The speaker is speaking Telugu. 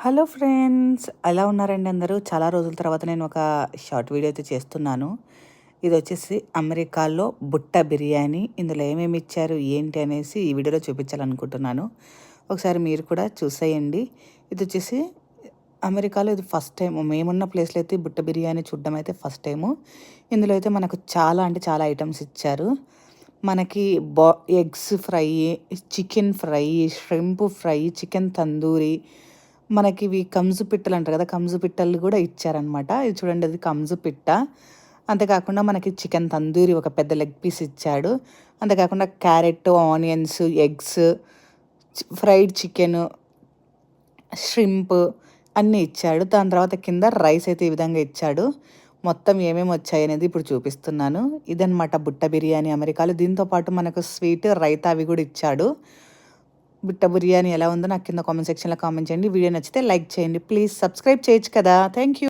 హలో ఫ్రెండ్స్, ఎలా ఉన్నారండి అందరూ? చాలా రోజుల తర్వాత నేను ఒక షార్ట్ వీడియో అయితే చేస్తున్నాను. ఇది వచ్చేసి అమెరికాలో బుట్ట బిర్యానీ. ఇందులో ఏమేమి ఇచ్చారు, ఏంటి అనేసి ఈ వీడియోలో చూపించాలనుకుంటున్నాను. ఒకసారి మీరు కూడా చూసేయండి. ఇది వచ్చేసి అమెరికాలో ఇది ఫస్ట్ టైం. మేమున్న ప్లేస్లో అయితే బుట్ట బిర్యానీ చూడడం అయితే ఫస్ట్ టైము. ఇందులో అయితే మనకు చాలా అంటే చాలా ఐటమ్స్ ఇచ్చారు. మనకి బా eggs fry, chicken fry, shrimp fry, chicken tandoori, మనకి ఇవి కంజు పిట్టలు అంటారు కదా, కంజు పిట్టలు కూడా ఇచ్చారనమాట. ఇది చూడండి, అది కంజు పిట్ట. అంతేకాకుండా మనకి చికెన్ తందూరి ఒక పెద్ద లెగ్ పీస్ ఇచ్చాడు. అంతేకాకుండా carrot, onions, eggs, fried chicken, shrimp అన్నీ ఇచ్చాడు. దాని తర్వాత కింద రైస్ అయితే ఈ విధంగా ఇచ్చాడు. మొత్తం ఏమేమి వచ్చాయనేది ఇప్పుడు చూపిస్తున్నాను. ఇదనమాట బుట్ట బిర్యానీ అమెరికాలో. దీంతో పాటు మనకు స్వీట్, రైతా అవి కూడా ఇచ్చాడు. బుట్ట బిర్యానీ ఎలా ఉందో నాకు కింద కామెంట్ సెక్షన్లో కామెంట్ చేయండి. వీడియో నచ్చితే లైక్ చేయండి. ప్లీజ్ సబ్స్క్రైబ్ చేయొచ్చు కదా. Thank you.